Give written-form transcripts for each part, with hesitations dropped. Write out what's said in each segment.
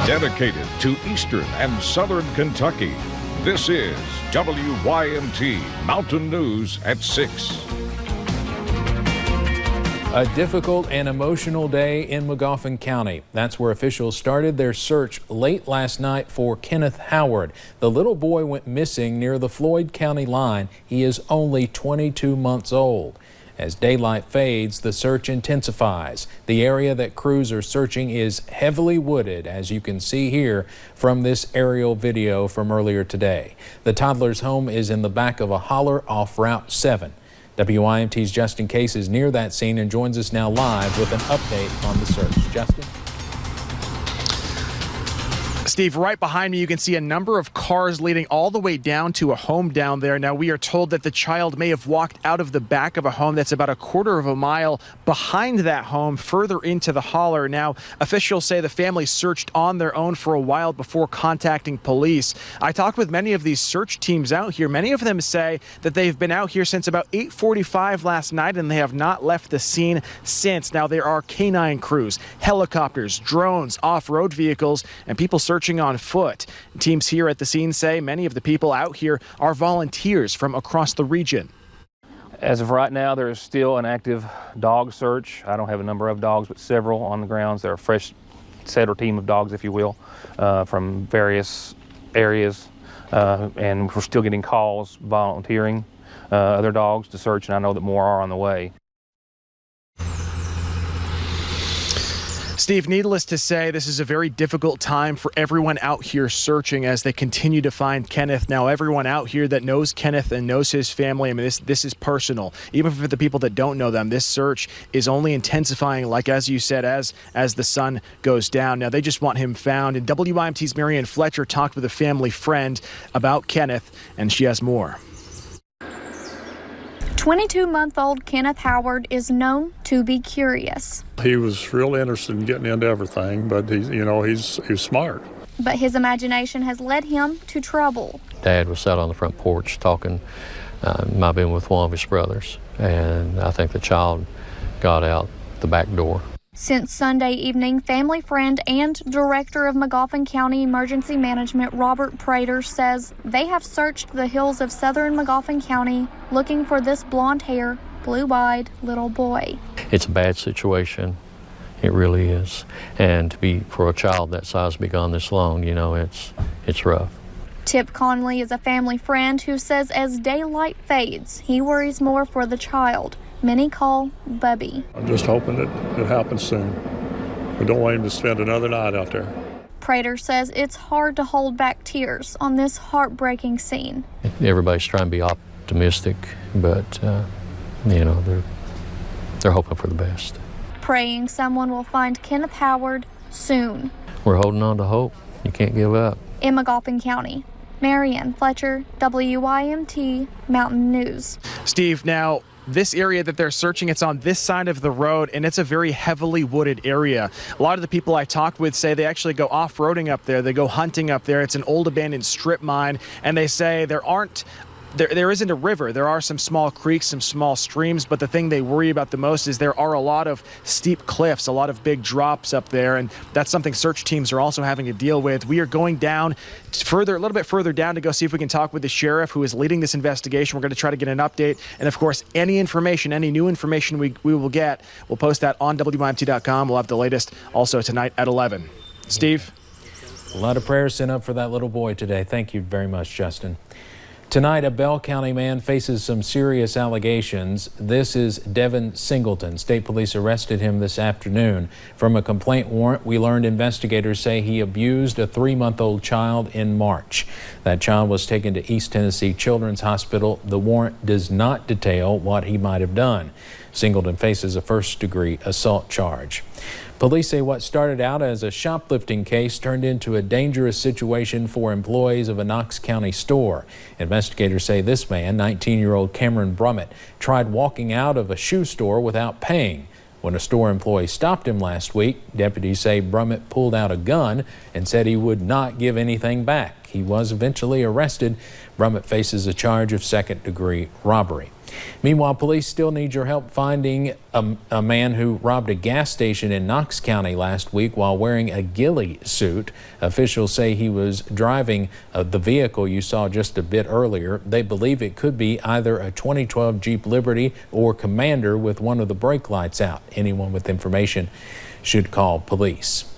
Dedicated to Eastern and Southern Kentucky, this is WYMT Mountain News at 6. A difficult and emotional day in MAGOFFIN County. That's where officials started their search late last night for Kenneth Howard. The little boy went missing near the Floyd County line. He is only 22 months old. As daylight fades, the search intensifies. The area that crews are searching is heavily wooded, as you can see here from this aerial video from earlier today. The toddler's home is in the back of a holler off Route 7. WYMT's Justin Case is near that scene and joins us now live with an update on the search. Justin? Steve, right behind me, you can see a number of cars leading all the way down to a home down there. Now, we are told that the child may have walked out of the back of a home that's about a quarter of a mile behind that home, further into the holler. Now, officials say the family searched on their own for a while before contacting police. I talked with many of these search teams out here. Many of them say that they've been out here since about 8:45 last night, and they have not left the scene since. Now, there are canine crews, helicopters, drones, off-road vehicles, and people searching on foot. Teams here at the scene say many of the people out here are volunteers from across the region. As of right now, there is still an active dog search. I don't have a number of dogs, but several on the grounds. There are a fresh set or team of dogs, if you will, from various areas, and we're still getting calls volunteering other dogs to search, and I know that more are on the way. Steve, needless to say, this is a very difficult time for everyone out here searching as they continue to find Kenneth. Now, everyone out here that knows Kenneth and knows his family, I mean, this is personal. Even for the people that don't know them, this search is only intensifying, like as you said, as the sun goes down. Now, they just want him found. And WYMT's Marianne Fletcher talked with a family friend about Kenneth, and she has more. 22-month-old Kenneth Howard is known to be curious. He was real interested in getting into everything, but he's smart. But his imagination has led him to trouble. Dad was sat on the front porch talking, might have been with one of his brothers, and I think the child got out the back door. Since Sunday evening, family friend and director of MAGOFFIN County Emergency Management Robert Prater says they have searched the hills of southern MAGOFFIN County looking for this blonde-haired, blue-eyed little boy. It's a bad situation. It really is. And for a child that size to be gone this long, it's rough. Tip Conley is a family friend who says as daylight fades, he worries more for the child. Many call Bubby. I'm just hoping that it happens soon. We don't want him to spend another night out there. Prater says it's hard to hold back tears on this heartbreaking scene. Everybody's trying to be optimistic, but they're hoping for the best. Praying someone will find Kenneth Howard soon. We're holding on to hope. You can't give up. In MAGOFFIN County, Marianne Fletcher, WYMT Mountain News. Steve, now, this area that they're searching, it's on this side of the road, and it's a very heavily wooded area. A lot of the people I talked with say they actually go off-roading up there. They go hunting up there. It's an old abandoned strip mine, and they say there isn't a river. There are some small creeks, some small streams, but the thing they worry about the most is there are a lot of steep cliffs, a lot of big drops up there, and that's something search teams are also having to deal with. We are going down a little bit further down to go see if we can talk with the sheriff who is leading this investigation. We're going to try to get an update, and of course, any new information we will get, we'll post that on WYMT.com. We'll have the latest also tonight at 11. Steve? A lot of prayers sent up for that little boy today. Thank you very much, Justin. Tonight, a Bell County man faces some serious allegations. This is Devin Singleton. State police arrested him this afternoon. From a complaint warrant, we learned investigators say he abused a 3-month-old child in March. That child was taken to East Tennessee Children's Hospital. The warrant does not detail what he might have done. Singleton faces a first-degree assault charge. Police say what started out as a shoplifting case turned into a dangerous situation for employees of a Knox County store. Investigators say this man, 19-year-old Cameron Brummett, tried walking out of a shoe store without paying. When a store employee stopped him last week, deputies say Brummett pulled out a gun and said he would not give anything back. He was eventually arrested. Brummett faces a charge of second-degree robbery. Meanwhile, police still need your help finding a man who robbed a gas station in Knox County last week while wearing a ghillie suit. Officials say he was driving the vehicle you saw just a bit earlier. They believe it could be either a 2012 Jeep Liberty or Commander with one of the brake lights out. Anyone with information should call police.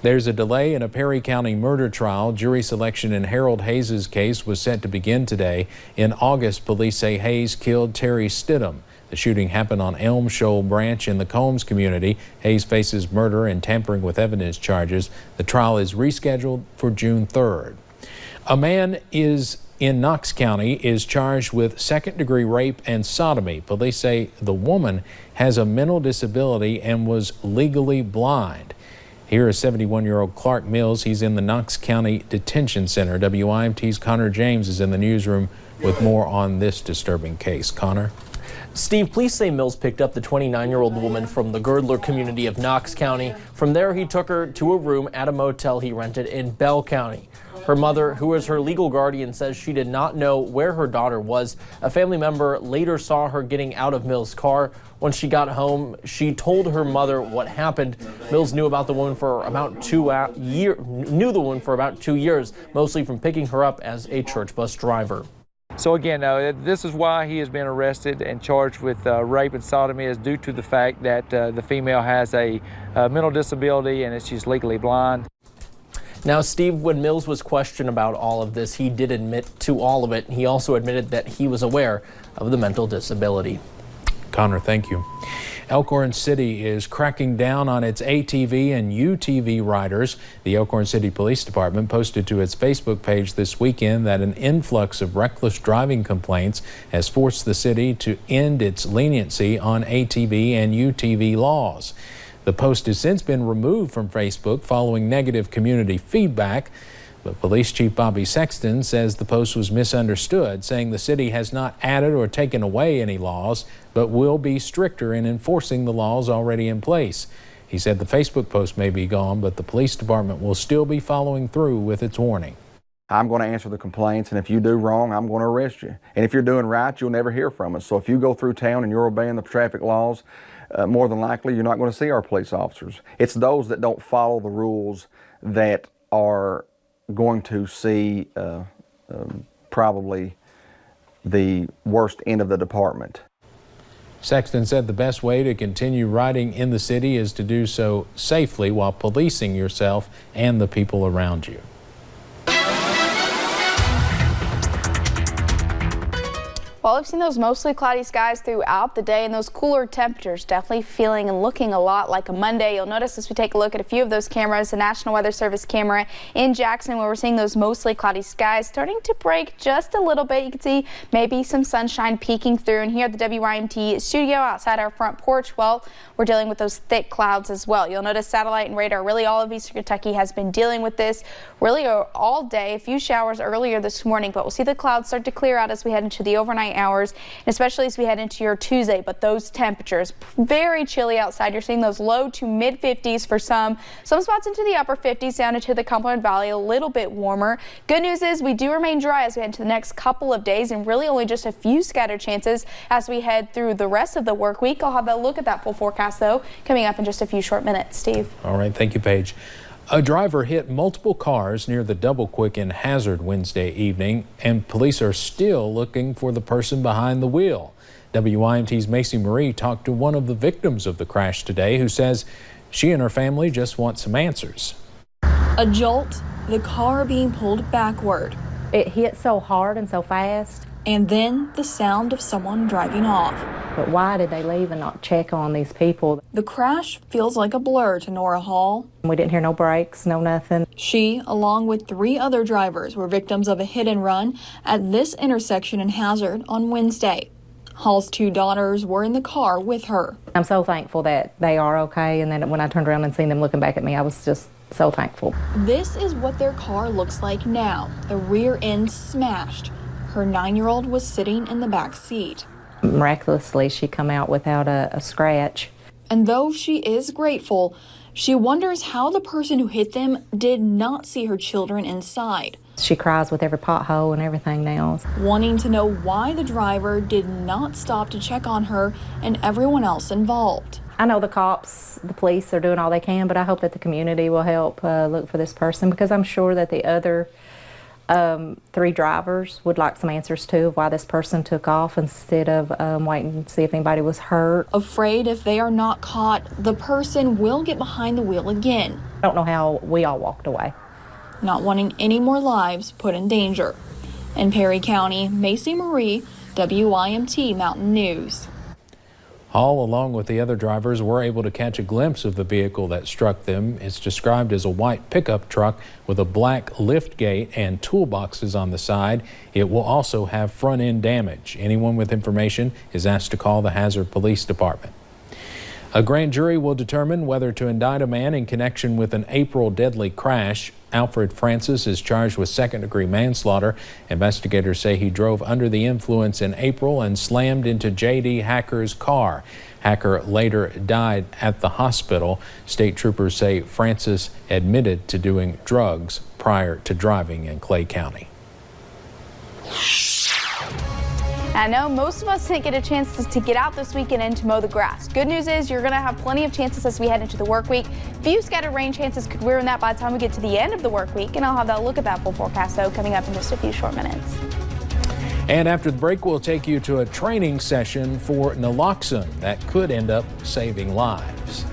There's a delay in a Perry County murder trial. Jury selection in Harold Hayes' case was set to begin today. In August, police say Hayes killed Terry Stidham. The shooting happened on Elm Shoal Branch in the Combs community. Hayes faces murder and tampering with evidence charges. The trial is rescheduled for June 3rd. A man in Knox County is charged with second-degree rape and sodomy. Police say the woman has a mental disability and was legally blind. Here is 71-year-old Clark Mills. He's in the Knox County Detention Center. WYMT's Connor James is in the newsroom with more on this disturbing case. Connor? Steve, police say Mills picked up the 29-year-old woman from the Girdler community of Knox County. From there, he took her to a room at a motel he rented in Bell County. Her mother, who is her legal guardian, says she did not know where her daughter was. A family member later saw her getting out of Mills' car. When she got home, she told her mother what happened. Mills knew about the woman for about 2 years, mostly from picking her up as a church bus driver. So again, this is why he has been arrested and charged with rape and sodomy, is due to the fact that the female has a mental disability and she's legally blind. Now, Steve, when Mills was questioned about all of this, he did admit to all of it. He also admitted that he was aware of the mental disability. Connor, thank you. Elkhorn City is cracking down on its ATV and UTV riders. The Elkhorn City Police Department posted to its Facebook page this weekend that an influx of reckless driving complaints has forced the city to end its leniency on ATV and UTV laws. The post has since been removed from Facebook following negative community feedback. But Police Chief Bobby Sexton says the post was misunderstood, saying the city has not added or taken away any laws, but will be stricter in enforcing the laws already in place. He said the Facebook post may be gone, but the police department will still be following through with its warning. I'm going to answer the complaints, and if you do wrong, I'm going to arrest you. And if you're doing right, you'll never hear from us. So if you go through town and you're obeying the traffic laws, more than likely you're not going to see our police officers. It's those that don't follow the rules that are going to see probably the worst end of the department. Sexton said the best way to continue riding in the city is to do so safely while policing yourself and the people around you. Well, we've seen those mostly cloudy skies throughout the day, and those cooler temperatures definitely feeling and looking a lot like a Monday. You'll notice as we take a look at a few of those cameras, the National Weather Service camera in Jackson, where we're seeing those mostly cloudy skies starting to break just a little bit. You can see maybe some sunshine peeking through. And here at the WYMT studio outside our front porch, well, we're dealing with those thick clouds as well. You'll notice satellite and radar, really all of Eastern Kentucky has been dealing with this really all day. A few showers earlier this morning, but we'll see the clouds start to clear out as we head into the overnight hours, and especially as we head into your Tuesday. But those temperatures very chilly outside. You're seeing those low to mid 50s for some spots into the upper 50s down into the Cumberland Valley, a little bit warmer. Good news is we do remain dry as we head into the next couple of days, and really only just a few scattered chances as we head through the rest of the work week. I'll have a look at that full forecast though coming up in just a few short minutes. Steve. All right, thank you, Paige. A driver hit multiple cars near the Double Quick in Hazard Wednesday evening, and police are still looking for the person behind the wheel. WYMT's Macy Marie talked to one of the victims of the crash today, who says she and her family just want some answers. A jolt, the car being pulled backward. It hit so hard and so fast. And then the sound of someone driving off. But why did they leave and not check on these people? The crash feels like a blur to Nora Hall. We didn't hear no brakes, no nothing. She, along with 3 other drivers, were victims of a hit and run at this intersection in Hazard on Wednesday. Hall's 2 daughters were in the car with her. I'm so thankful that they are okay, and then when I turned around and seen them looking back at me, I was just so thankful. This is what their car looks like now, the rear end smashed. Her 9-year-old was sitting in the back seat. Miraculously, she come out without a scratch. And though she is grateful, she wonders how the person who hit them did not see her children inside. She cries with every pothole and everything now. Wanting to know why the driver did not stop to check on her and everyone else involved. I know the cops, the police are doing all they can, but I hope that the community will help look for this person, because I'm sure that the other 3 drivers would like some answers too of why this person took off instead of waiting to see if anybody was hurt. Afraid if they are not caught, the person will get behind the wheel again. I don't know how we all walked away. Not wanting any more lives put in danger. In Perry County, Macy Marie, WYMT Mountain News. Hall, along with the other drivers, were able to catch a glimpse of the vehicle that struck them. It's described as a white pickup truck with a black lift gate and toolboxes on the side. It will also have front end damage. Anyone with information is asked to call the Hazard Police Department. A grand jury will determine whether to indict a man in connection with an April deadly crash. Alfred Francis is charged with second-degree manslaughter. Investigators say he drove under the influence in April and slammed into J.D. Hacker's car. Hacker later died at the hospital. State troopers say Francis admitted to doing drugs prior to driving in Clay County. I know most of us didn't get a chance to get out this weekend and to mow the grass. Good news is you're going to have plenty of chances as we head into the work week. Few scattered rain chances could ruin that by the time we get to the end of the work week, and I'll have that look at that full forecast though coming up in just a few short minutes. And after the break, we'll take you to a training session for naloxone that could end up saving lives.